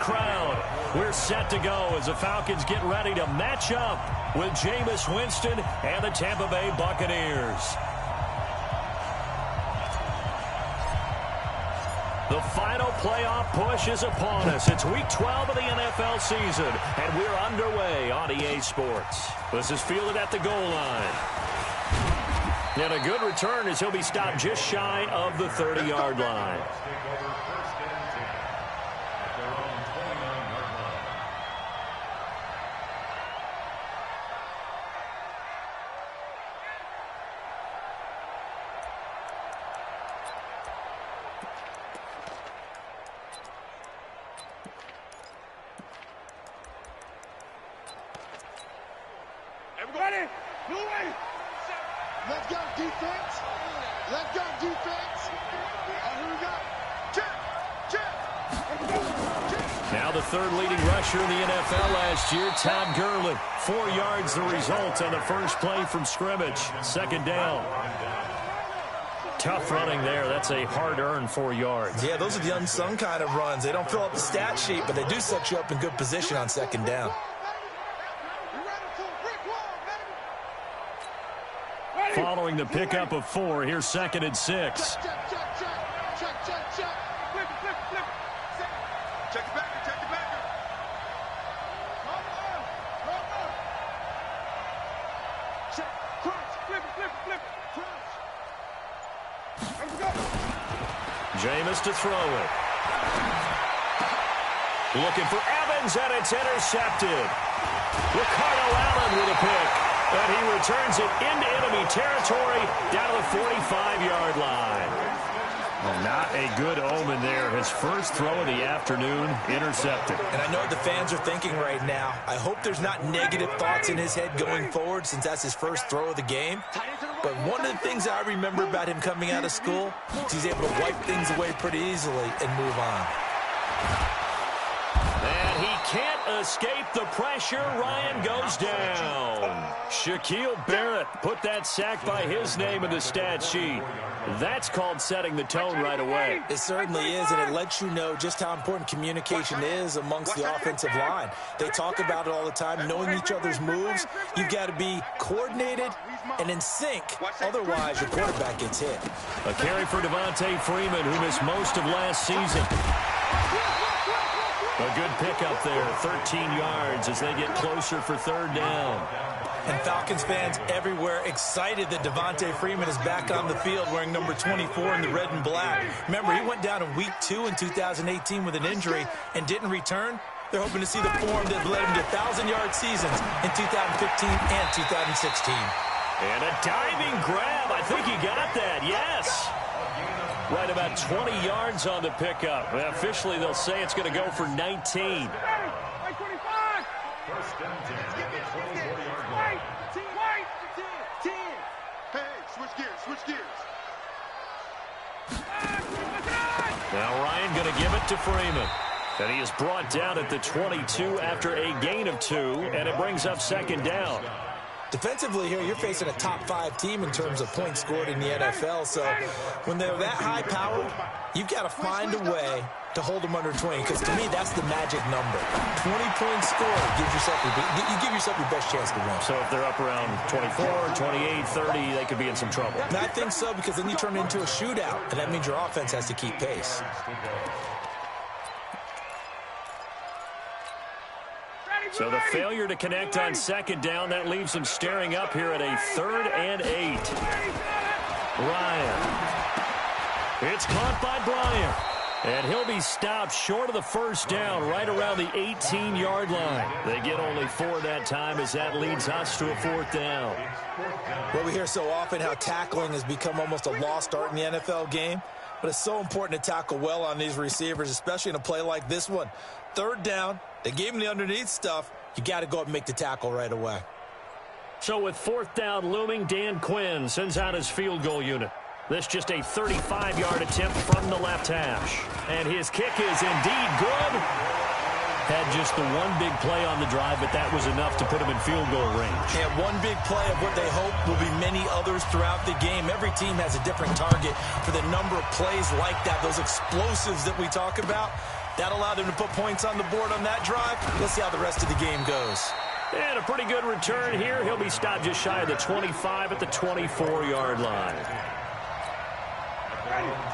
crowd. We're set to go as the Falcons get ready to match up with Jameis Winston and the Tampa Bay Buccaneers. The final playoff push is upon us. It's Week 12 of the NFL season, and we're underway on EA Sports. This is fielded at the goal line. And a good return as he'll be stopped just shy of the 30-yard line. Everybody, no way. Let's go, defense. Let's go, defense. Here we go. Check. Now the third leading rusher in the NFL last year, Todd Gurley. 4 yards the result on the first play from scrimmage. Second down. Tough running there. That's a hard-earned 4 yards. Yeah, those are the unsung kind of runs. They don't fill up the stat sheet, but they do set you up in good position on second down. Following the pickup of 4, here's 2nd and 6. Check. Flip. Check the backer. Check. Crunch. Flip. Crunch. Let's go. Jameis to throw it. Looking for Evans, and it's intercepted. Ricardo Allen with a pick. And he returns it into enemy territory down to the 45-yard line. Well, not a good omen there. His first throw of the afternoon intercepted. And I know what the fans are thinking right now. I hope there's not negative thoughts in his head going forward since that's his first throw of the game. But one of the things I remember about him coming out of school is he's able to wipe things away pretty easily and move on. And he can't escape the pressure. Ryan goes down. Shaquille Barrett put that sack by his name in the stat sheet. That's called setting the tone right away. It certainly is, and it lets you know just how important communication is amongst the offensive line. They talk about it all the time, knowing each other's moves. You've got to be coordinated and in sync. Otherwise, your quarterback gets hit. A carry for Devontae Freeman, who missed most of last season. A good pickup there, 13 yards as they get closer for third down. And Falcons fans everywhere excited that Devontae Freeman is back on the field wearing number 24 in the red and black. Remember, he went down in Week 2 in 2018 with an injury and didn't return. They're hoping to see the form that led him to 1,000-yard seasons in 2015 and 2016. And a diving grab. I think he got that, yes. Right about 20 yards on the pickup. Officially, they'll say it's going to go for 19. Switch gears. Now Ryan going to give it to Freeman. And he is brought down at the 22 after a gain of 2, and it brings up second down. Defensively here, you're facing a top-5 team in terms of points scored in the NFL. So when they're that high-powered, you've got to find a way to hold them under 20, because to me, that's the magic number. 20 points scored gives yourself you give yourself your best chance to win. So if they're up around 24, 28, 30, they could be in some trouble. And I think so, because then you turn it into a shootout, and that means your offense has to keep pace. So the failure to connect on second down, that leaves them staring up here at a 3rd and 8. Ryan. It's caught by Bryant. And he'll be stopped short of the first down, right around the 18-yard line. They get only 4 that time as that leads us to a 4th down. Well, we hear so often how tackling has become almost a lost art in the NFL game. But it's so important to tackle well on these receivers, especially in a play like this one. 3rd down, they gave him the underneath stuff. You got to go up and make the tackle right away. So with 4th down looming, Dan Quinn sends out his field goal unit. This just a 35-yard attempt from the left hash. And his kick is indeed good. Had just the one big play on the drive, but that was enough to put him in field goal range. And one big play of what they hope will be many others throughout the game. Every team has a different target for the number of plays like that, those explosives that we talk about. That allowed him to put points on the board on that drive. Let's see how the rest of the game goes. And a pretty good return here. He'll be stopped just shy of the 25 at the 24-yard line.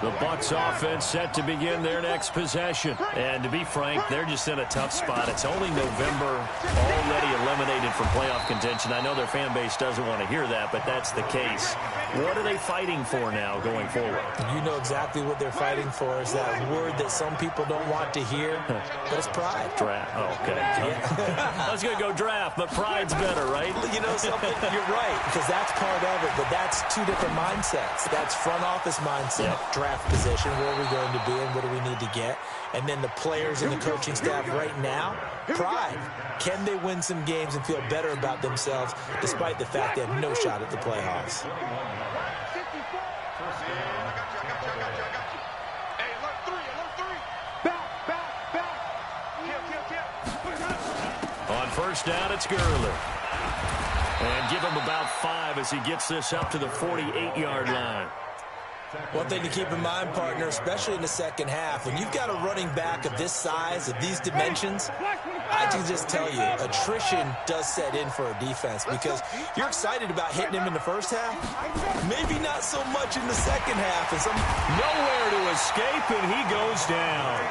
The Bucs offense set to begin their next possession. And to be frank, they're just in a tough spot. It's only November, already eliminated from playoff contention. I know their fan base doesn't want to hear that, but that's the case. What are they fighting for now going forward? You know exactly what they're fighting for is that word that some people don't want to hear, but it's pride. Draft. Oh, okay. Yeah. I was going to go draft, but pride's better, right? You know something? You're right, because that's part of it, but that's two different mindsets. That's front office mindset, draft position, where are we going to be and what do we need to get? And then the players and the coaching staff right now, pride. Can they win some games and feel better about themselves despite the fact they have no shot at the playoffs? On first down, it's Gurley. And give him about 5 as he gets this up to the 48-yard line. One thing to keep in mind, partner, especially in the second half, when you've got a running back of this size, of these dimensions, I can just tell you, attrition does set in for a defense because you're excited about hitting him in the first half, maybe not so much in the second half. And nowhere to escape, and he goes down.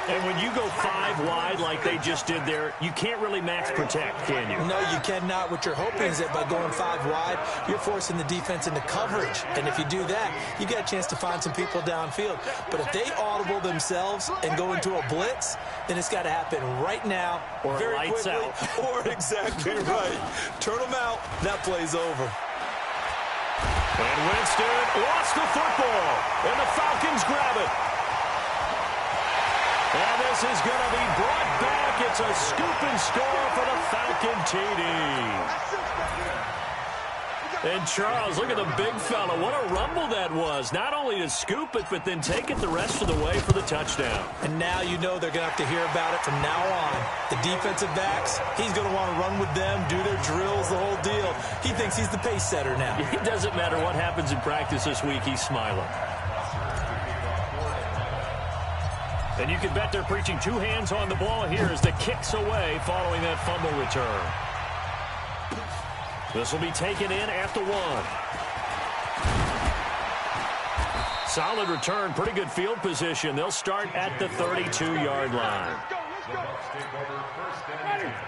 And when you go 5 wide like they just did there, you can't really max protect, can you? No, you cannot. What you're hoping is that by going 5 wide, you're forcing the defense into coverage. And if you do that, you get a chance to find some people downfield. But if they audible themselves and go into a blitz, then it's got to happen right now, or very lights quickly, out. Or exactly right. Turn them out. That play's over. And Winston lost the football, and the Falcons grab it. And this is going to be brought back. It's a scoop and score for the Falcon TD. And Charles, look at the big fella. What a rumble that was. Not only to scoop it, but then take it the rest of the way for the touchdown. And now you know they're going to have to hear about it from now on. The defensive backs, he's going to want to run with them, do their drills, the whole deal. He thinks he's the pace setter now. It doesn't matter what happens in practice this week. He's smiling. And you can bet they're preaching 2 hands on the ball here as the kick's away following that fumble return. This will be taken in at the 1. Solid return, pretty good field position. They'll start at the 32-yard line.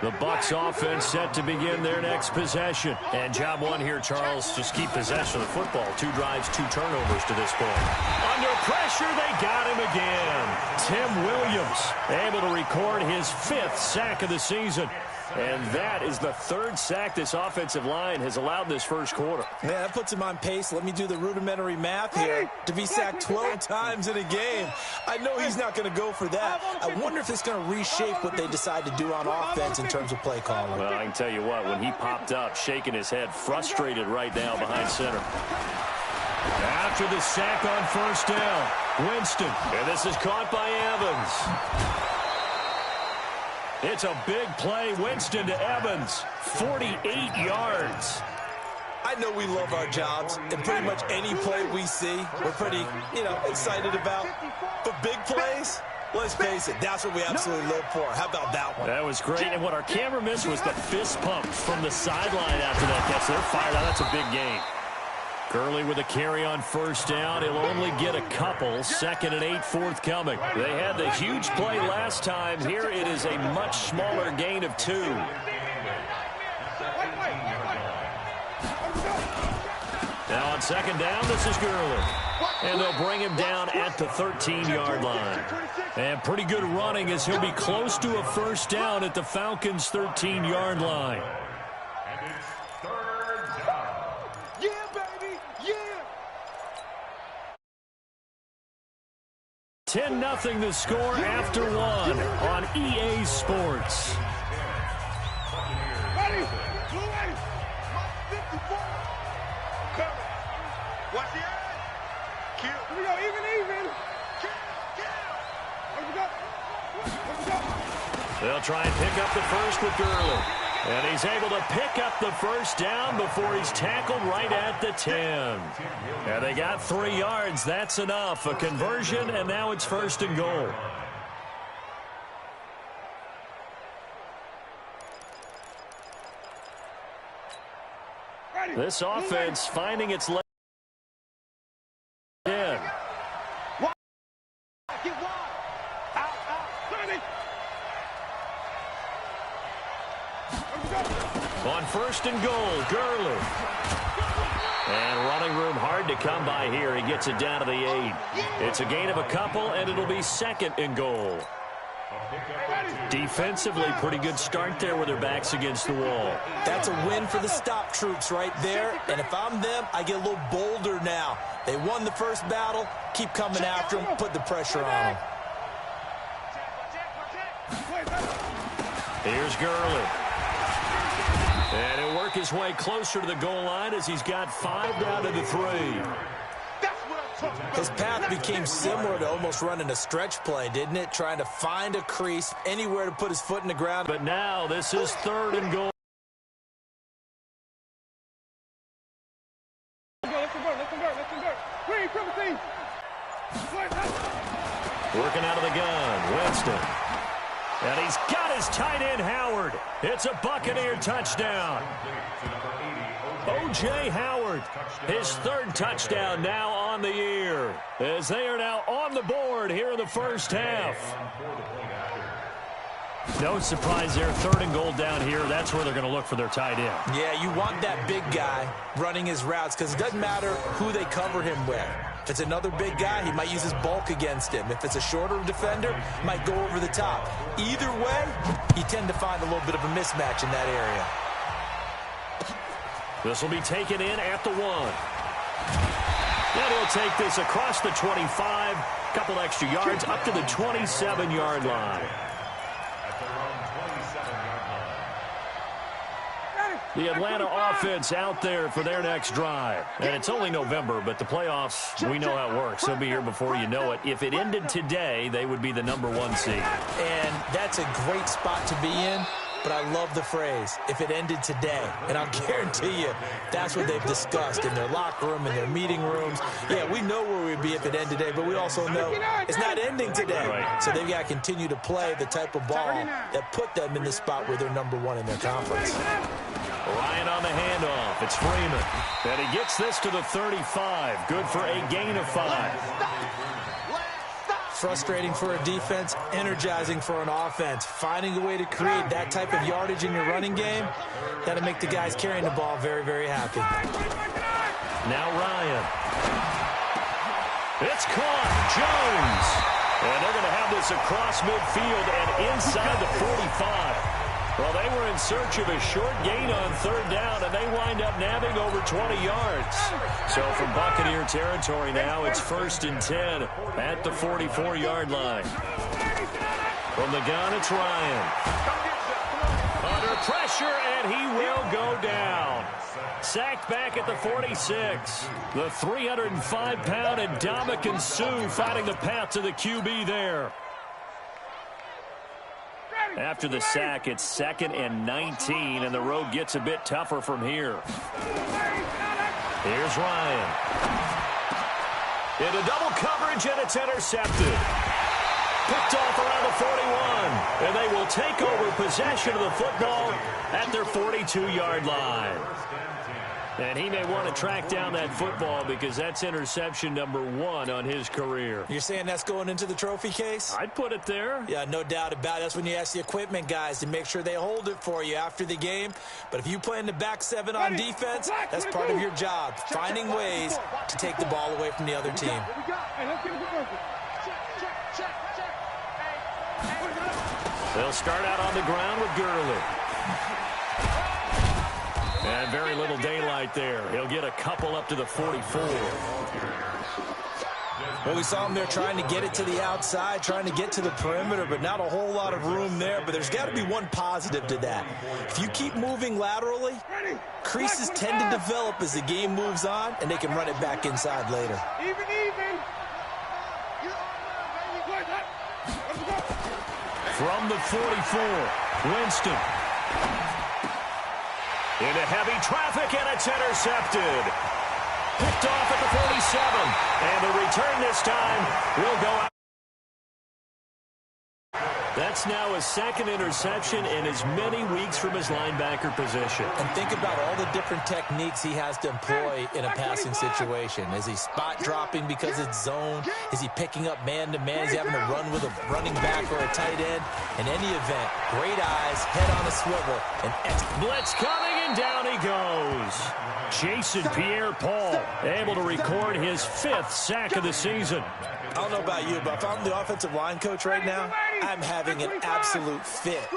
The Bucs offense set to begin their next possession. And job 1 here, Charles, just keep possession of the football. 2 drives, 2 turnovers to this point. Under pressure, they got him again. Tim Williams able to record his 5th sack of the season. And that is the 3rd sack this offensive line has allowed this first quarter. Yeah, that puts him on pace. Let me do the rudimentary math here. To be sacked 12 times in a game, I know he's not going to go for that. I wonder if it's going to reshape what they decide to do on offense in terms of play calling. Well, I can tell you what, when he popped up, shaking his head, frustrated right now behind center. After the sack on first down, Winston. And this is caught by Evans. It's a big play. Winston to Evans. 48 yards. I know we love our jobs, and pretty much any play we see, we're pretty, excited about. But big plays, let's face it, that's what we absolutely live for. How about that one? That was great. And what our camera missed was the fist pump from the sideline after that catch. They're fired out. That's a big gain. Gurley with a carry on first down. He'll only get a couple. 2nd and 8 forthcoming. They had the huge play last time. Here it is a much smaller gain of 2. Now on 2nd down, this is Gurley. And they'll bring him down at the 13-yard line. And pretty good running as he'll be close to a first down at the Falcons' 13-yard line. 10-0 the score after 1 on EA Sports. Ready? Blue Ace. 54. Watch the eye. Kill. Here we go. Even. Kill. Let's go. They'll try and pick up the first with Gurley. And he's able to pick up the first down before he's tackled right at the 10. And they got 3 yards. That's enough. A conversion, and now it's 1st and goal. This offense finding its leg in. On first and goal, Gurley. And running room hard to come by here. He gets it down to the 8. It's a gain of a couple, and it'll be second and goal. Defensively, pretty good start there with their backs against the wall. That's a win for the stop troops right there. And if I'm them, I get a little bolder now. They won the first battle. Keep coming after them. Put the pressure on them. Here's Gurley. And he'll work his way closer to the goal line as he's got 5 down to the 3. His path became similar to almost running a stretch play, didn't it? Trying to find a crease, anywhere to put his foot in the ground. But now this is third and goal. Working out of the gun, Winston. And he's got his tight end, Howard. It's a Buccaneer touchdown. O.J. Howard, his 3rd touchdown now on the year, as they are now on the board here in the first half. No surprise there, 3rd and goal down here. That's where they're going to look for their tight end. Yeah, you want that big guy running his routes because it doesn't matter who they cover him with. If it's another big guy, he might use his bulk against him. If it's a shorter defender, he might go over the top. Either way, you tend to find a little bit of a mismatch in that area. This will be taken in at the 1. And he'll take this across the 25, couple extra yards, up to the 27-yard line. The Atlanta offense out there for their next drive. And it's only November, but the playoffs, we know how it works. They'll be here before you know it. If it ended today, they would be the #1 seed. And that's a great spot to be in. But I love the phrase, if it ended today. And I'll guarantee you, that's what they've discussed in their locker room, in their meeting rooms. Yeah, we know where we'd be if it ended today, but we also know it's not ending today. Right. So they've got to continue to play the type of ball that put them in the spot where they're #1 in their conference. Ryan on the handoff. It's Freeman. And he gets this to the 35. Good for a gain of 5. Frustrating for a defense, energizing for an offense. Finding a way to create that type of yardage in your running game, that'll make the guys carrying the ball very, very happy. Now Ryan. It's caught. Jones. And they're going to have this across midfield and inside the 45. Well, they were in search of a short gain on 3rd down, and they wind up nabbing over 20 yards. So from Buccaneer territory now, it's 1st and 10 at the 44-yard line. From the gun, it's Ryan. Under pressure, and he will go down. Sacked back at the 46. The 305-pound Ndamukong Suh finding the path to the QB there. After the sack, it's 2nd and 19, and the road gets a bit tougher from here. Here's Ryan. Into double coverage, and it's intercepted. Picked off around the 41, and they will take over possession of the football at their 42-yard line. And he may want to track down that football because that's interception #1 on his career. You're saying that's going into the trophy case? I'd put it there. Yeah, no doubt about it. That's when you ask the equipment guys to make sure they hold it for you after the game. But if you play in the back 7 on defense, that's part of your job, finding ways to take the ball away from the other team. They'll start out on the ground with Gurley. And very little daylight there. He'll get a couple up to the 44. Well, we saw him there trying to get it to the outside, trying to get to the perimeter, but not a whole lot of room there. But there's got to be one positive to that. If you keep moving laterally, creases tend to develop as the game moves on, and they can run it back inside later. From the 44, Winston. Into heavy traffic, and it's intercepted. Picked off at the 47. And the return this time will go out. That's now his second interception in as many weeks from his linebacker position. And think about all the different techniques he has to employ in a passing situation. Is he spot dropping because it's zone? Is he picking up man-to-man? Is he having to run with a running back or a tight end? In any event, great eyes, head on a swivel, and blitz coming, and down he goes. Jason Pierre-Paul able to record his 5th sack of the season. I don't know about you, but if I'm the offensive line coach right now, I'm having an absolute fit.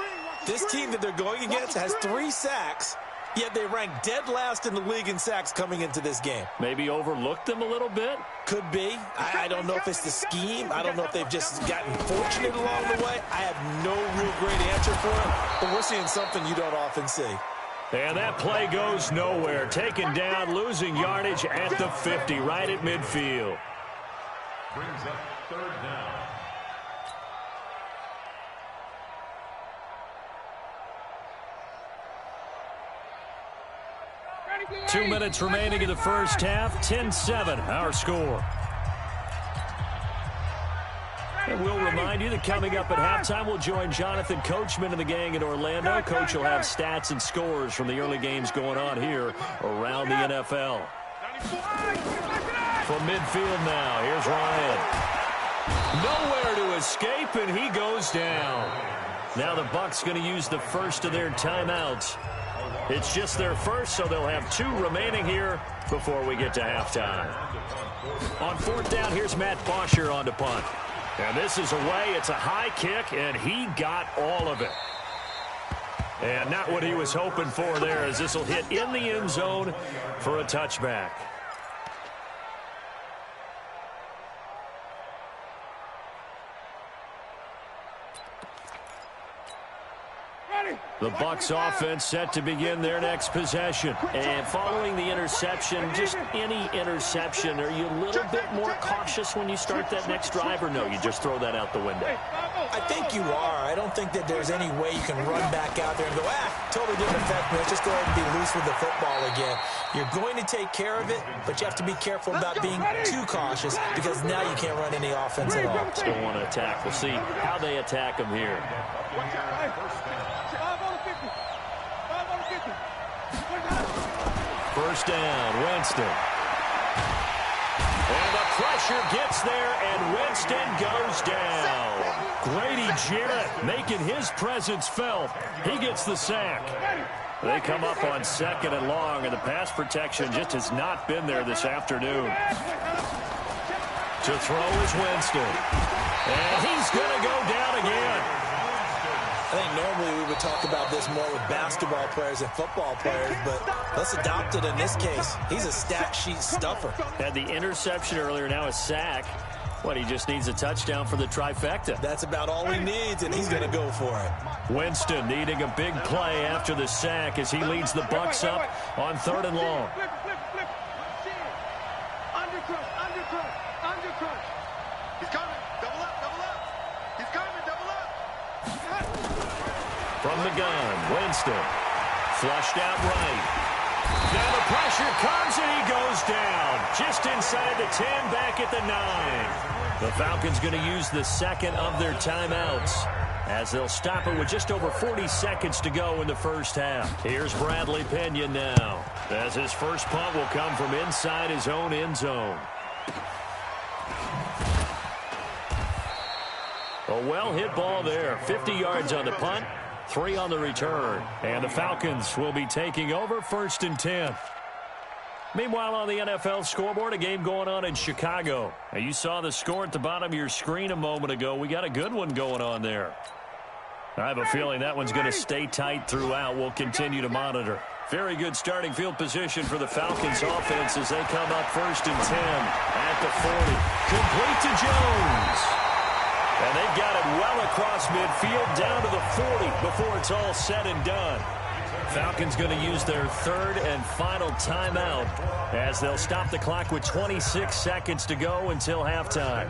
This team that they're going against has 3 sacks, yet they rank dead last in the league in sacks coming into this game. Maybe overlooked them a little bit? Could be. I don't know if it's the scheme. I don't know if they've just gotten fortunate along the way. I have no real great answer for it, but we're seeing something you don't often see. And that play goes nowhere. Taken down, losing yardage at the 50, right at midfield. Brings up 3rd down. Two minutes remaining in the first half. 10-7, our score. And we'll remind you that coming up at halftime, we'll join Jonathan Coachman and the gang in Orlando. Coach will have stats and scores from the early games going on here around the NFL. From midfield now, here's Ryan. Nowhere to escape, and he goes down. Now the Bucs going to use the first of their timeouts. It's just their first, so they'll have 2 remaining here before we get to halftime. On 4th down, here's Matt Bosher on the punt. And this is away. It's a high kick, and he got all of it. And not what he was hoping for there, as this will hit in the end zone for a touchback. The Bucs offense set to begin their next possession. And following the interception, just any interception, are you a little bit more cautious when you start that next drive, or no, you just throw that out the window? I think you are. I don't think that there's any way you can run back out there and go, totally didn't affect me. Let's just go ahead and be loose with the football again. You're going to take care of it, but you have to be careful about being too cautious, because now you can't run any offense at all. Still want to attack. We'll see how they attack him here. First down, Winston. And the pressure gets there, and Winston goes down. Grady Jarrett making his presence felt. He gets the sack. They come up on 2nd and long, and the pass protection just has not been there this afternoon. To throw is Winston. And he's going to go down again. I think normally we would talk about this more with basketball players and football players, but let's adopt it in this case. He's a stat sheet stuffer. Had the interception earlier, now a sack. What, he just needs a touchdown for the trifecta. That's about all he needs, and he's going to go for it. Winston needing a big play after the sack as he leads the Bucs up on 3rd and long. From the gun, Winston. Flushed out right. Now the pressure comes, and he goes down. Just inside the 10, back at the 9. The Falcons going to use the 2nd of their timeouts, as they'll stop it with just over 40 seconds to go in the first half. Here's Bradley Pinion now, as his first punt will come from inside his own end zone. A well-hit ball there. 50 yards on the punt, 3 on the return. And the Falcons will be taking over 1st and 10. Meanwhile, on the NFL scoreboard, a game going on in Chicago. Now, you saw the score at the bottom of your screen a moment ago. We got a good one going on there. I have a feeling that one's going to stay tight throughout. We'll continue to monitor. Very good starting field position for the Falcons offense as they come up 1st and 10 at the 40. Complete to Jones. And they've got it well across midfield down to the 40 before it's all said and done. Falcons going to use their 3rd and final timeout as they'll stop the clock with 26 seconds to go until halftime.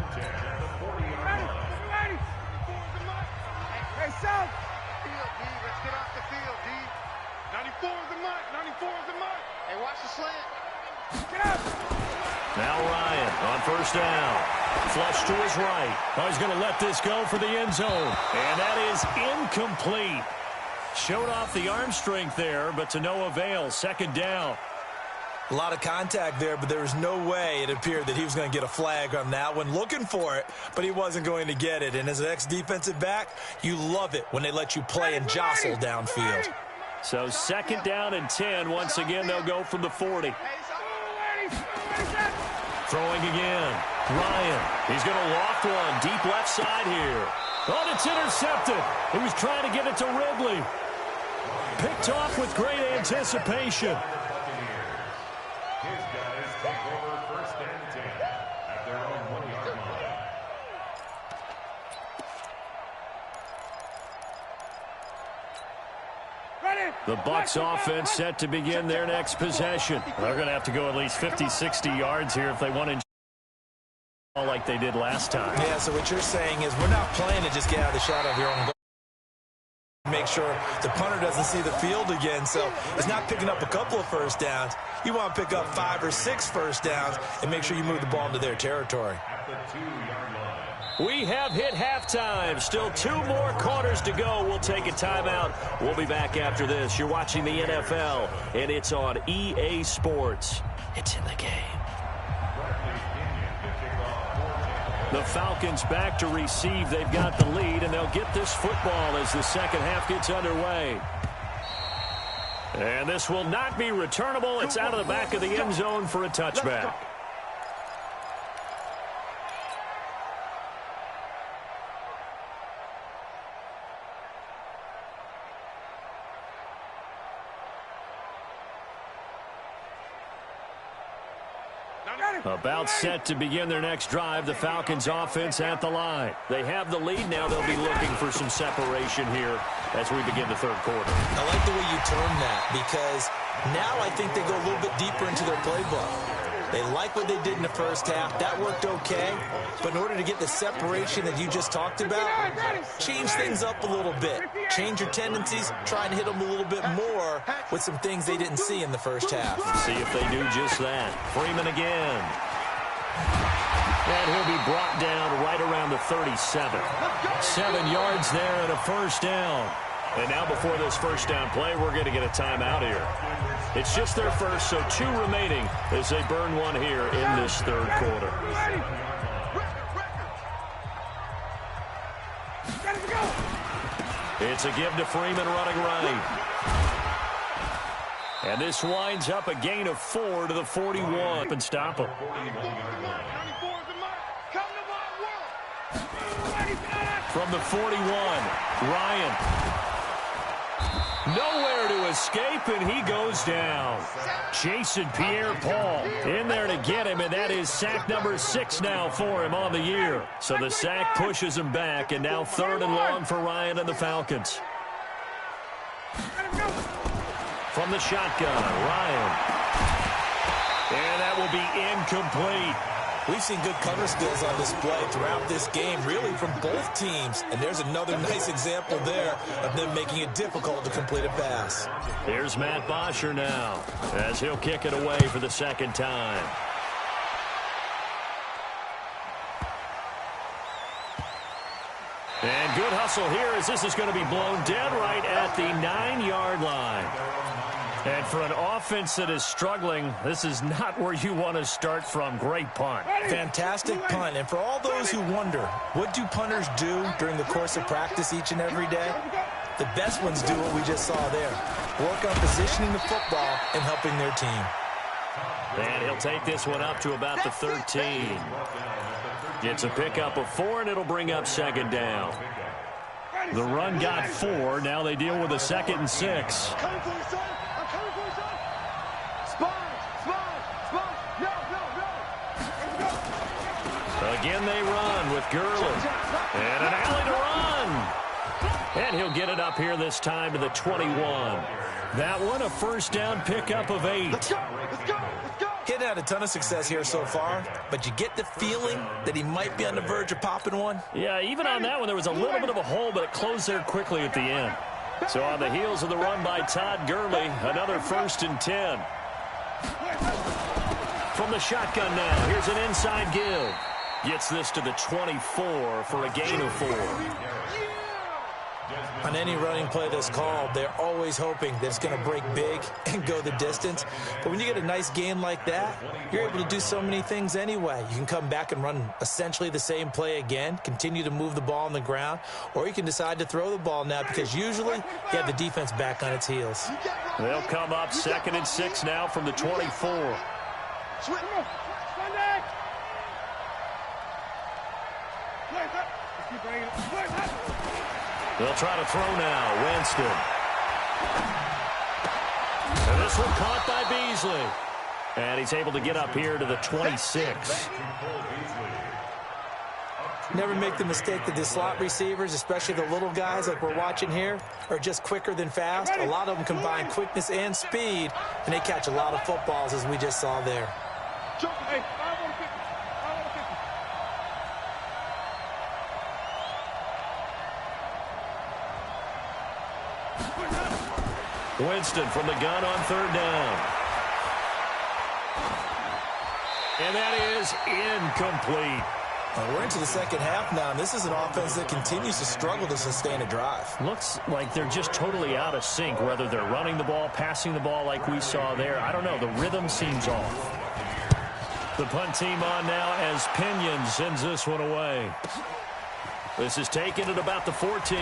Hey, South. Let's get off the field, D. 94 is the mark. 94 is the mark. Hey, watch the slant. Get up. Now Ryan on 1st down. Flush to his right. Oh, he's going to let this go for the end zone. And that is incomplete. Showed off the arm strength there, but to no avail. Second down. A lot of contact there, but there was no way it appeared that he was going to get a flag on that one. Looking for it, but he wasn't going to get it. And as an ex-defensive back, you love it when they let you play and jostle downfield. So second down and 10. Once again, they'll go from the 40. Throwing again. Ryan. He's going to loft one deep left side here. Oh, and it's intercepted. He was trying to get it to Ridley. Picked off with great anticipation. His guys take over first and 10 at their own 1-yard line. The Bucs offense set to begin their next possession. They're going to have to go at least 50, 60 yards here if they want to like they did last time. Yeah, so what you're saying is we're not playing to just get out of the shadow of your own goal. Make sure the punter doesn't see the field again. So it's not picking up a couple of first downs. You want to pick up 5 or 6 first downs and make sure you move the ball into their territory. At the 2-yard line. We have hit halftime. Still 2 more quarters to go. We'll take a timeout. We'll be back after this. You're watching the NFL, and it's on EA Sports. It's in the game. The Falcons back to receive. They've got the lead, and they'll get this football as the second half gets underway. And this will not be returnable. It's out of the back of the end zone for a touchback. About set to begin their next drive, the Falcons offense at the line. They have the lead now. They'll be looking for some separation here as we begin the third quarter. I like the way you term that because now I think they go a little bit deeper into their playbook. They like what they did in the first half. That worked okay. But in order to get the separation that you just talked about, change things up a little bit. Change your tendencies. Try and hit them a little bit more with some things they didn't see in the first half. See if they do just that. Freeman again. And he'll be brought down right around the 37. 7 yards there and a first down. And now before this first down play, we're going to get a timeout here. It's just their first, so 2 remaining as they burn one here in this third quarter. It's a give to Freeman running right. And this winds up a gain of 4 to the 41. And stop him. From the 41, Ryan. Nowhere to escape, and he goes down. Jason Pierre-Paul in there to get him, and that is sack number 6 now for him on the year. So the sack pushes him back, and now 3rd and long for Ryan and the Falcons. From the shotgun, Ryan. And that will be incomplete. We've seen good cover skills on display throughout this game, really from both teams. And there's another nice example there of them making it difficult to complete a pass. Here's Matt Bosher now as he'll kick it away for the second time. And good hustle here as this is going to be blown dead right at the 9-yard line. And for an offense that is struggling, this is not where you want to start from. Great punt. Fantastic punt. And for all those who wonder, what do punters do during the course of practice each and every day? The best ones do what we just saw there. Work on positioning the football and helping their team. And he'll take this one up to about the 13. Gets a pickup of 4, and it'll bring up second down. The run got 4. Now they deal with a 2nd and 6. Again, they run with Gurley. And an alley to run. And he'll get it up here this time to the 21. That one, a first down pickup of 8. Let's go. He's had a ton of success here so far, but you get the feeling that he might be on the verge of popping one. Yeah, even on that one, there was a little bit of a hole, but it closed there quickly at the end. So on the heels of the run by Todd Gurley, another 1st and 10. From the shotgun now, here's an inside give. Gets this to the 24 for a gain of 4. On any running play that's called, they're always hoping that it's going to break big and go the distance. But when you get a nice gain like that, you're able to do so many things anyway. You can come back and run essentially the same play again, continue to move the ball on the ground, or you can decide to throw the ball now because usually you have the defense back on its heels. They'll come up 2nd and 6 now from the 24. They'll try to throw now. Winston. And this one caught by Beasley. And he's able to get up here to the 26. Never make the mistake that the slot receivers, especially the little guys like we're watching here, are just quicker than fast. A lot of them combine quickness and speed, and they catch a lot of footballs, as we just saw there. Winston from the gun on 3rd down. And that is incomplete. We're into the second half now, and this is an offense that continues to struggle to sustain a drive. Looks like they're just totally out of sync, whether they're running the ball, passing the ball like we saw there. I don't know. The rhythm seems off. The punt team on now as Pinion sends this one away. This is taken at about the 14.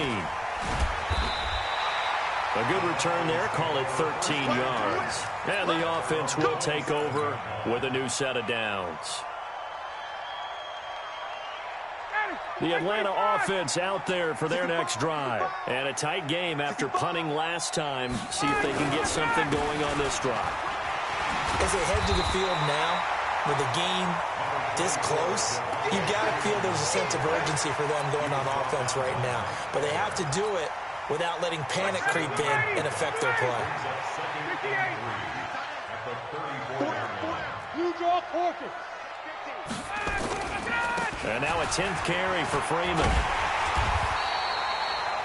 A good return there. Call it 13 yards. And the offense will take over with a new set of downs. The Atlanta offense out there for their next drive. And a tight game after punting last time. See if they can get something going on this drive. As they head to the field now, with the game this close, you've got to feel there's a sense of urgency for them going on offense right now. But they have to do it without letting panic creep in and affect their play. And now a 10th carry for Freeman.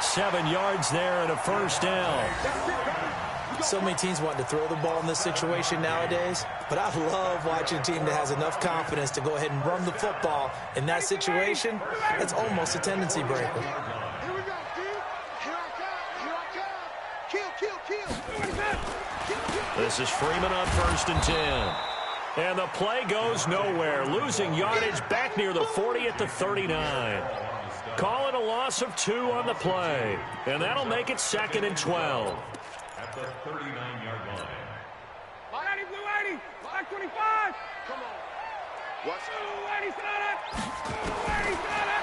7 yards there and a first down. So many teams want to throw the ball in this situation nowadays, but I love watching a team that has enough confidence to go ahead and run the football. In that situation, it's almost a tendency breaker. This is Freeman on 1st and 10. And the play goes nowhere. Losing yardage back near the 40 at the 39. Call it a loss of 2 on the play. And that'll make it 2nd and 12. At the 39-yard line. Blue 80, black 25. Come on. What's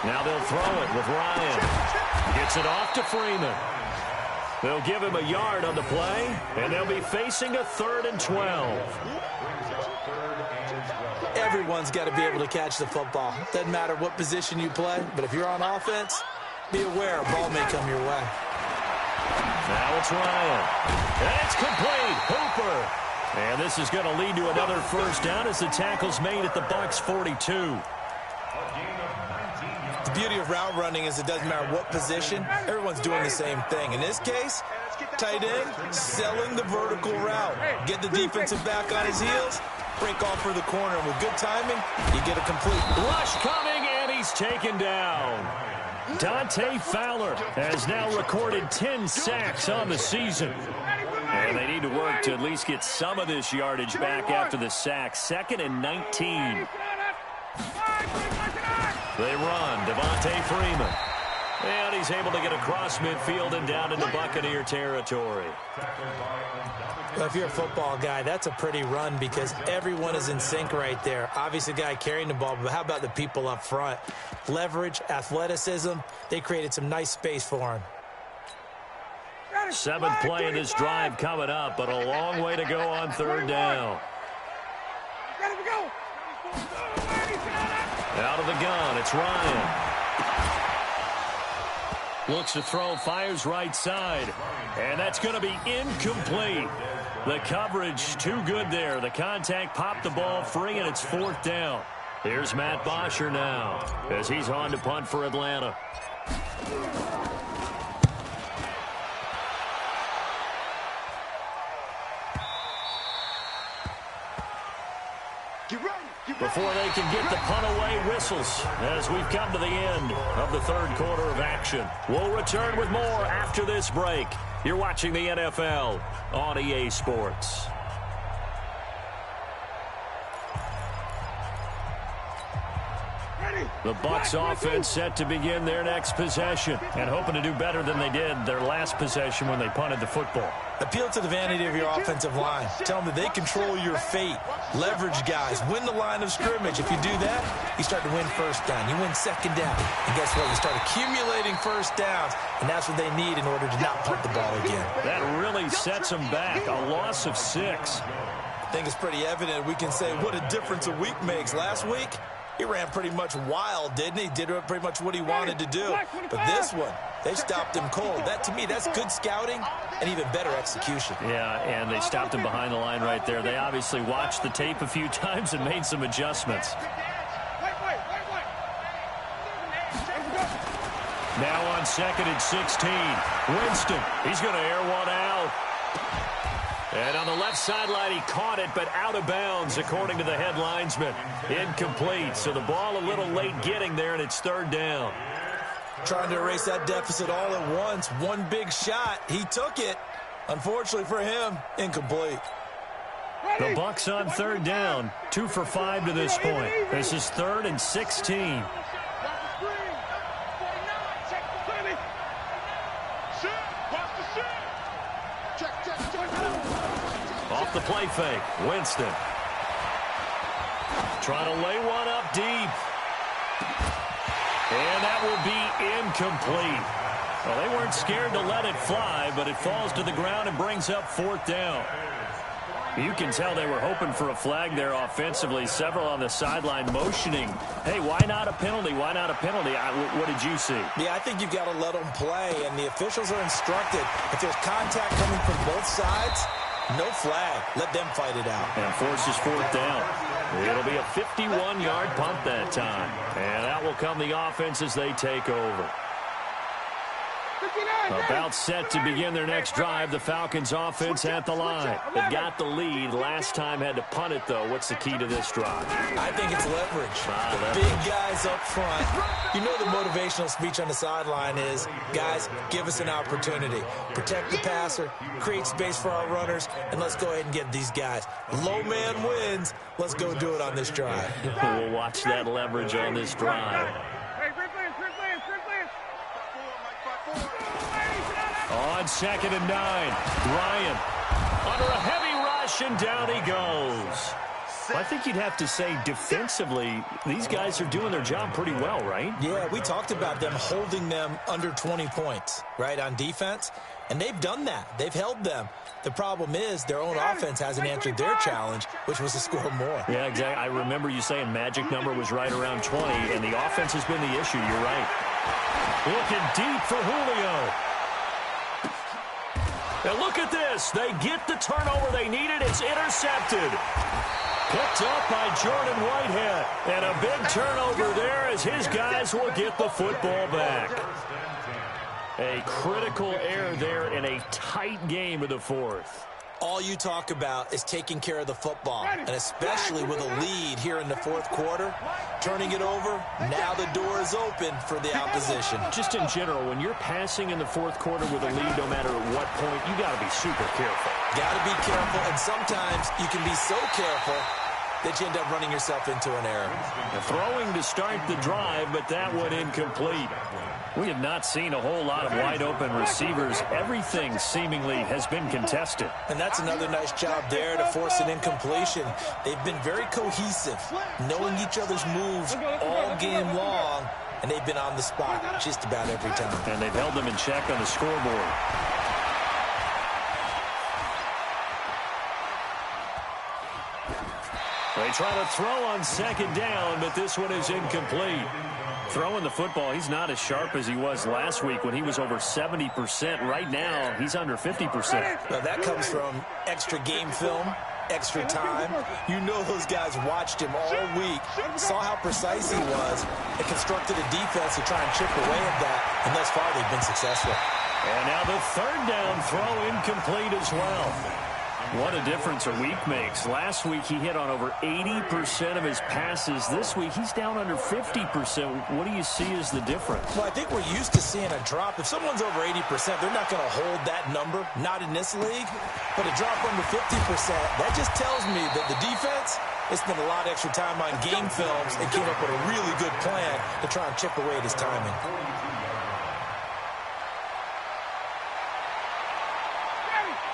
Now they'll throw it with Ryan. Gets it off to Freeman. They'll give him a yard on the play, and they'll be facing a 3rd and 12. Everyone's got to be able to catch the football. Doesn't matter what position you play, but if you're on offense, be aware a ball may come your way. Now it's Ryan. And it's complete. Hooper. And this is going to lead to another first down as the tackle's made at the Bucs 42. The beauty of route running is it doesn't matter what position, everyone's doing the same thing. In this case, tight end, selling the vertical route. Get the defensive back on his heels, break off for the corner. And with good timing, you get a complete. Rush coming, and he's taken down. Dante Fowler has now recorded 10 sacks on the season. And they need to work to at least get some of this yardage back after the sack. 2nd and 19. They run. Devontae Freeman. And he's able to get across midfield and down into Buccaneer territory. Well, if you're a football guy, that's a pretty run because everyone is in sync right there. Obviously, the guy carrying the ball, but how about the people up front? Leverage, athleticism, they created some nice space for him. 7th play in this drive coming up, but a long way to go on 3rd down. Out of the gun, it's Ryan. Looks to throw, fires right side. And that's going to be incomplete. The coverage too good there. The contact popped the ball free, and it's 4th down. Here's Matt Bosher now as he's on to punt for Atlanta. Get ready, get before they can get the punt away whistles as we've come to the end of the third quarter of action. We'll return with more after this break. You're watching the NFL on EA Sports. The Bucs offense set to begin their next possession and hoping to do better than they did their last possession when they punted the football. Appeal to the vanity of your offensive line. Tell them that they control your fate. Leverage guys. Win the line of scrimmage. If you do that, you start to win first down. You win second down. And guess what? You start accumulating first downs, and that's what they need in order to not punt the ball again. That really sets them back. A loss of 6. I think it's pretty evident. We can say what a difference a week makes. Last week, he ran pretty much wild, didn't he? Did pretty much what he wanted to do. But this one, they stopped him cold. That, to me, that's good scouting and even better execution. Yeah, and they stopped him behind the line right there. They obviously watched the tape a few times and made some adjustments. Now on 2nd and 16. Winston, he's going to air one out. And on the left sideline, he caught it, but out of bounds, according to the head linesman. Incomplete, so the ball a little late getting there, and it's 3rd down. Trying to erase that deficit all at once. One big shot. He took it. Unfortunately for him, incomplete. The Bucs on 3rd down. 2 for 5 to this point. This is 3rd and 16. Off the play fake, Winston. Trying to lay one up deep. And that will be incomplete. Well, they weren't scared to let it fly, but it falls to the ground and brings up 4th down. You can tell they were hoping for a flag there offensively. Several on the sideline motioning. Hey, why not a penalty? Why not a penalty? What did you see? Yeah, I think you've got to let them play, and the officials are instructed. If there's contact coming from both sides, no flag. Let them fight it out. And forces 4th down. It'll be a 51-yard punt that time. And that will come the offense as they take over. About set to begin their next drive, the Falcons offense at the line. They got the lead. Last time had to punt it, though. What's the key to this drive? I think it's leverage. The big guys up front. You know the motivational speech on the sideline is, guys, give us an opportunity. Protect the passer, create space for our runners, and let's go ahead and get these guys. Low man wins. Let's go do it on this drive. We'll watch that leverage on this drive. On 2nd and 9, Ryan under a heavy rush, and down he goes. Well, I think you'd have to say defensively, these guys are doing their job pretty well, right? Yeah, we talked about them holding them under 20 points, right, on defense, and they've done that. They've held them. The problem is their own offense hasn't answered their challenge, which was to score more. Yeah, exactly. I remember you saying magic number was right around 20, and the offense has been the issue. You're right. Looking deep for Julio. And look at this. They get the turnover they needed. It's intercepted. Picked up by Jordan Whitehead. And a big turnover there as his guys will get the football back. A critical error there in a tight game of the 4th. All you talk about is taking care of the football, and especially with a lead here in the 4th quarter, turning it over, now the door is open for the opposition. Just in general, when you're passing in the 4th quarter with a lead, no matter at what point, you got to be super careful. Got to be careful, and sometimes you can be so careful that you end up running yourself into an error. Throwing to start the drive, but that one incomplete. We have not seen a whole lot of wide-open receivers. Everything seemingly has been contested. And that's another nice job there to force an incompletion. They've been very cohesive, knowing each other's moves all game long, and they've been on the spot just about every time. And they've held them in check on the scoreboard. They try to throw on 2nd down, but this one is incomplete. Throwing the football, he's not as sharp as he was last week when he was over 70%. Right now, he's under 50%. Now, that comes from extra game film, extra time. You know those guys watched him all week, saw how precise he was, and constructed a defense to try and chip away at that, and thus far they've been successful. And now the 3rd down throw incomplete as well. What a difference a week makes. Last week he hit on over 80% of his passes. This week he's down under 50%. What do you see as the difference? Well, I think we're used to seeing a drop. If someone's over 80%, they're not going to hold that number, not in this league. But a drop under 50%, that just tells me that the defense has spent a lot of extra time on game films and came up with a really good plan to try and chip away at his timing.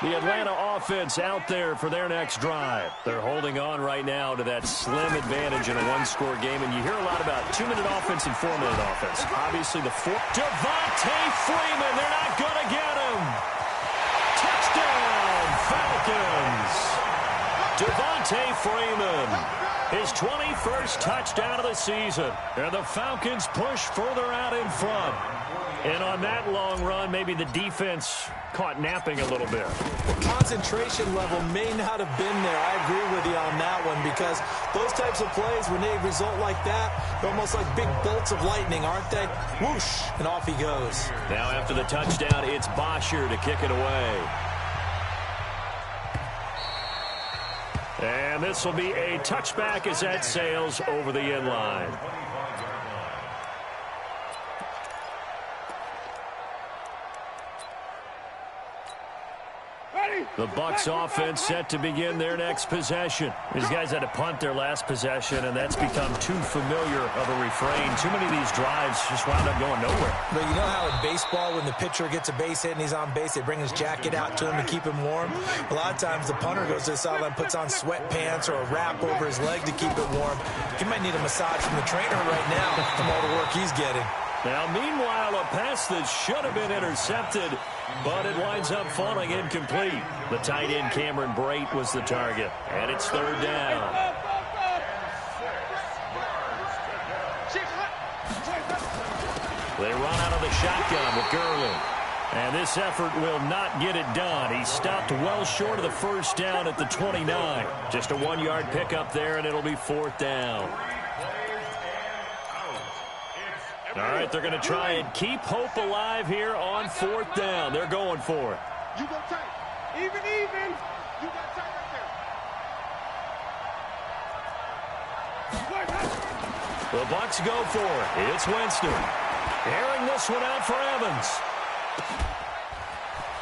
The Atlanta offense out there for their next drive. They're holding on right now to that slim advantage in a one-score game, and you hear a lot about 2-minute offense and 4-minute offense. Obviously, the four. Devontae Freeman, they're not going to get him. Touchdown, Falcons. Devontae Freeman, his 21st touchdown of the season. And the Falcons push further out in front. And on that long run, maybe the defense caught napping a little bit. The concentration level may not have been there. I agree with you on that one, because those types of plays, when they result like that, they're almost like big bolts of lightning, aren't they? Whoosh, and off he goes. Now after the touchdown, it's Bosher to kick it away. And this will be a touchback as that sails over the end line. The Bucs offense set to begin their next possession. These guys had to punt their last possession, and that's become too familiar of a refrain. Too many of these drives just wound up going nowhere. But you know how in baseball, when the pitcher gets a base hit and he's on base, they bring his jacket out to him to keep him warm? A lot of times the punter goes to the sideline, puts on sweatpants or a wrap over his leg to keep it warm. He might need a massage from the trainer right now from all the work he's getting. Now, meanwhile, a pass that should have been intercepted, but it winds up falling incomplete. The tight end, Cameron Brate, was the target, and it's third down. They run out of the shotgun with Gurley. And this effort will not get it done. He stopped well short of the first down at the 29. Just a 1-yard pickup there, and it'll be fourth down. All right, they're going to try and keep hope alive here on fourth down. They're going for it. You go tight. Even. You got tight right there. The Bucs go for it. It's Winston. Airing this one out for Evans.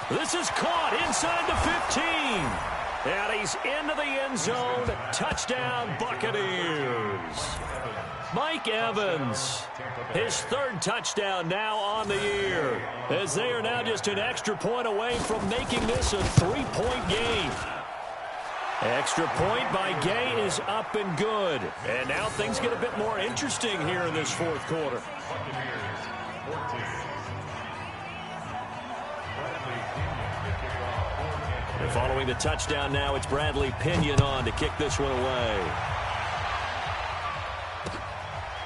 This is caught inside the 15. And he's into the end zone. Touchdown, Buccaneers. Mike Evans, his third touchdown now on the year, as they are now just an extra point away from making this a 3-point game. Extra point by Gay is up and good. And now things get a bit more interesting here in this fourth quarter. And following the touchdown now, it's Bradley Pinion on to kick this one away.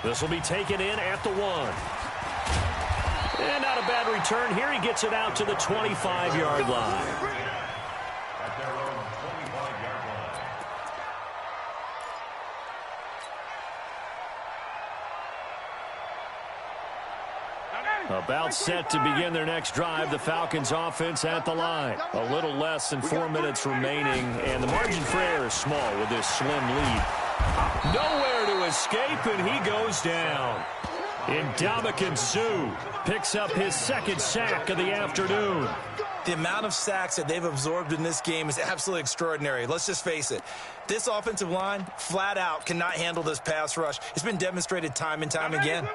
This will be taken in at the 1. And not a bad return here. He gets it out to the 25-yard line. About set to begin their next drive. The Falcons offense at the line. A little less than 4 minutes remaining, and the margin for error is small with this slim lead. Nowhere to escape, and he goes down. IAmAkron Suh picks up his second sack of the afternoon. The amount of sacks that they've absorbed in this game is absolutely extraordinary. Let's just face it. This offensive line, flat out, cannot handle this pass rush. It's been demonstrated time and time again.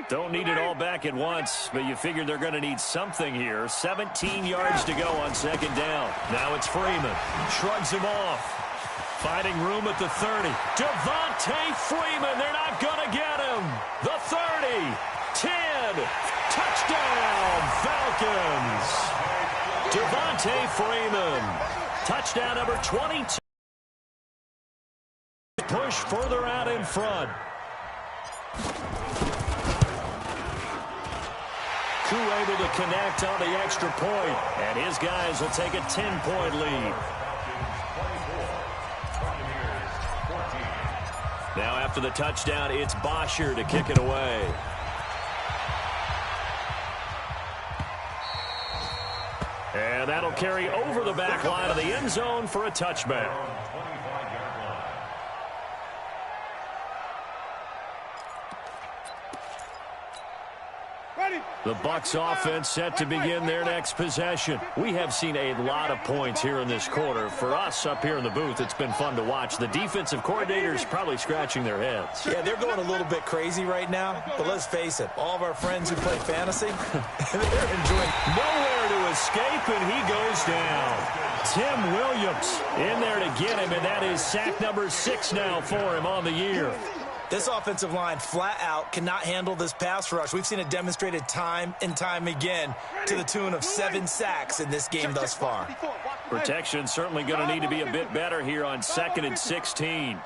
Don't need it all back at once, but you figure they're going to need something here. 17 yards to go on second down. Now it's Freeman. Shrugs him off. Finding room at the 30. Devontae Freeman, they're not going to get him. The 30, 10, touchdown, Falcons. Devontae Freeman, touchdown number 22. Push further out in front. Suh able to connect on the extra point, and his guys will take a 10-point lead. Now after the touchdown, it's Bosher to kick it away. And that'll carry over the back line of the end zone for a touchback. The Bucs offense set to begin their next possession. We have seen a lot of points here in this quarter. For us up here in the booth, it's been fun to watch. The defensive coordinators probably scratching their heads. Yeah, they're going a little bit crazy right now. But let's face it, all of our friends who play fantasy, they're enjoying. Nowhere to escape, and he goes down. Tim Williams in there to get him, and that is sack number 6 now for him on the year. This offensive line flat out cannot handle this pass rush. We've seen it demonstrated time and time again to the tune of 7 sacks in this game thus far. Protection certainly going to need to be a bit better here on 2nd and 16.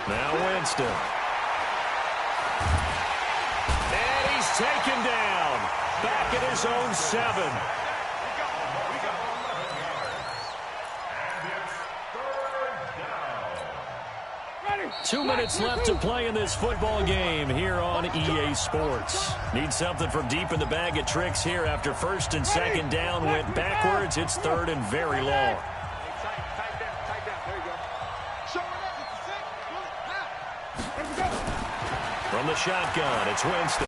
Now Winston. And he's taken down. Back at his own 7. 2 minutes left to play in this football game here on EA Sports. Need something from deep in the bag of tricks here after 1st and 2nd down went backwards. It's 3rd and very long. From the shotgun, it's Winston.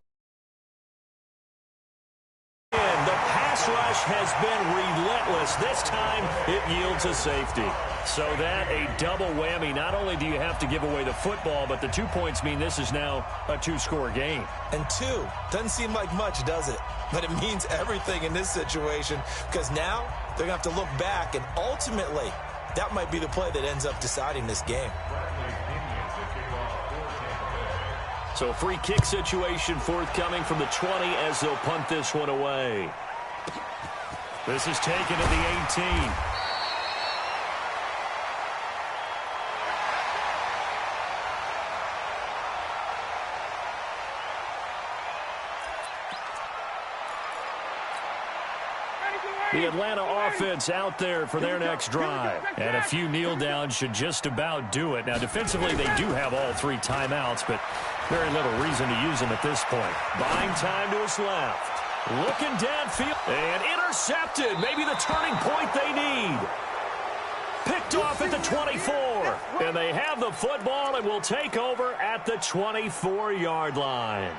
And the pass rush has been relentless. This time it yields a safety. So that a double whammy. Not only do you have to give away the football, but the 2 points mean this is now a 2-score game. And 2 doesn't seem like much, does it? But it means everything in this situation because now they're going to have to look back, and ultimately that might be the play that ends up deciding this game. So free kick situation forthcoming from the 20 as they'll punt this one away. This is taken at the 18. The Atlanta offense out there for their next drive. And a few kneel downs should just about do it. Now, defensively, they do have all 3 timeouts, but very little reason to use them at this point. Buying time to his left. Looking downfield. And intercepted. Maybe the turning point they need. Picked off at the 24. And they have the football and will take over at the 24-yard line.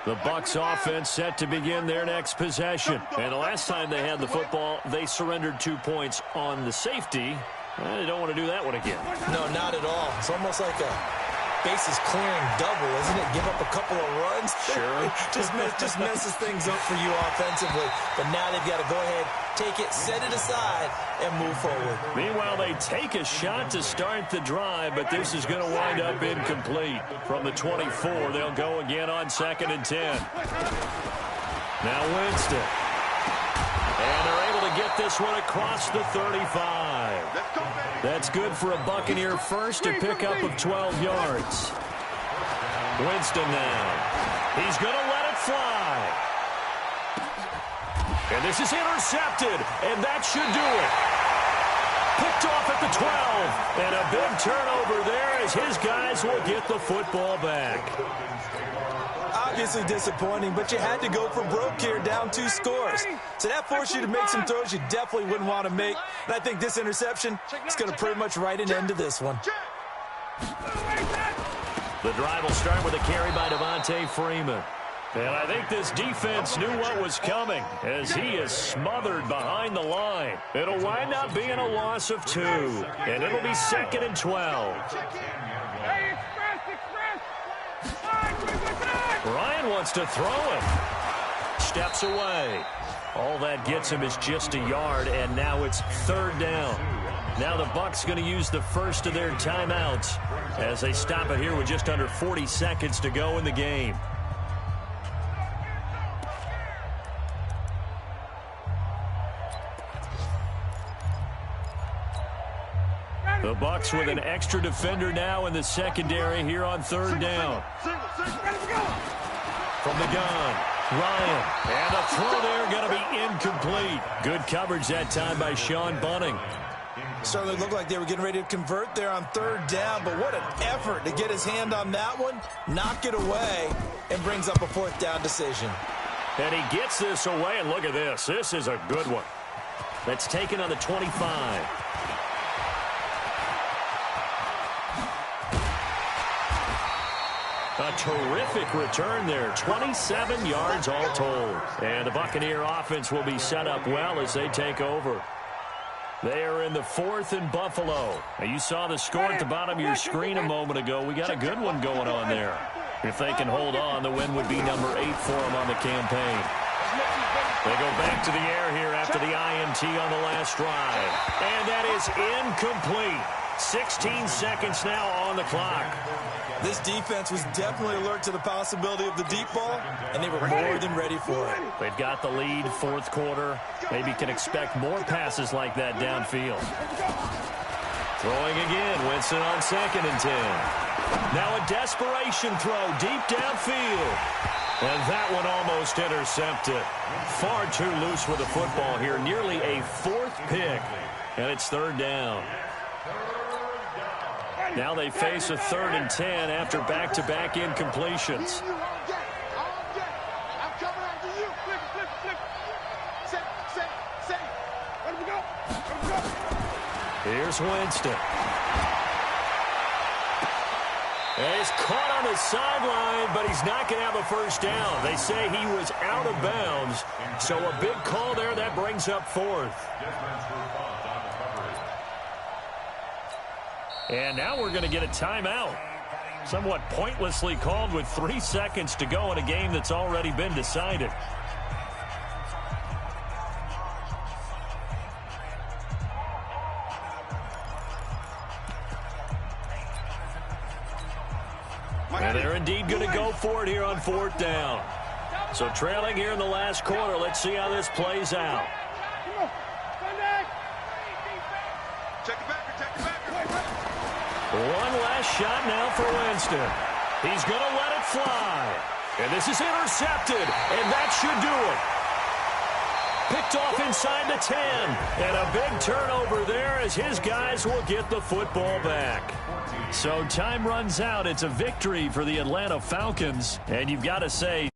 The Bucs offense set to begin their next possession. And the last time they had the football, they surrendered 2 points on the safety. They don't want to do that one again. No, not at all. It's almost like a bases clearing double, isn't it? Give up a couple of runs. Sure. just messes things up for you offensively. But now they've got to go ahead, take it, set it aside, and move forward. Meanwhile, they take a shot to start the drive, but this is going to wind up incomplete. From the 24, they'll go again on 2nd and 10. Now Winston. And they're able to get this one across the 35. That's good for a Buccaneer first, a pickup of 12 yards. Winston now. He's going to let it fly. And this is intercepted, and that should do it. Picked off at the 12, and a big turnover there as his guys will get the football back. Obviously disappointing, but you had to go for broke here, down 2 scores. So that forced you to make some throws you definitely wouldn't want to make. And I think this interception is going to pretty much write an end to this one. The drive will start with a carry by Devontae Freeman. And I think this defense knew what was coming as he is smothered behind the line. It'll wind up being a loss of 2, and it'll be 2nd and 12. Ryan wants to throw it. Steps away. All that gets him is just a yard, and now it's 3rd down. Now the Bucs going to use the first of their timeouts as they stop it here with just under 40 seconds to go in the game. The Bucs with an extra defender now in the secondary here on 3rd down. From the gun, Ryan. And the throw there going to be incomplete. Good coverage that time by Sean Bunting. Certainly looked like they were getting ready to convert there on third down, but what an effort to get his hand on that one, knock it away, and brings up a fourth down decision. And he gets this away, and look at this. This is a good one. That's taken on the 25. A terrific return there. 27 yards all told. And the Buccaneer offense will be set up well as they take over. They are in the 4th and Buffalo. Now, you saw the score at the bottom of your screen a moment ago. We got a good one going on there. If they can hold on, the win would be number 8 for them on the campaign. They go back to the air here after the INT on the last drive. And that is incomplete. 16 seconds now on the clock. This defense was definitely alert to the possibility of the deep ball, and they were more than ready for it. They've got the lead, 4th quarter. Maybe can expect more passes like that downfield. Throwing again, Winston on 2nd and 10. Now a desperation throw deep downfield. And that one almost intercepted. Far too loose with the football here. Nearly a 4th pick. And it's 3rd down. Now they face a 3rd and 10 after back-to-back incompletions. Here's Winston. And he's caught on the sideline, but he's not going to have a first down. They say he was out of bounds. So a big call there. That brings up 4th. And now we're going to get a timeout. Somewhat pointlessly called with 3 seconds to go in a game that's already been decided. And they're indeed going to go for it here on 4th down. So trailing here in the last quarter. Let's see how this plays out. One last shot now for Winston. He's going to let it fly. And this is intercepted, and that should do it. Picked off inside the 10. And a big turnover there as his guys will get the football back. So time runs out. It's a victory for the Atlanta Falcons. And you've got to say,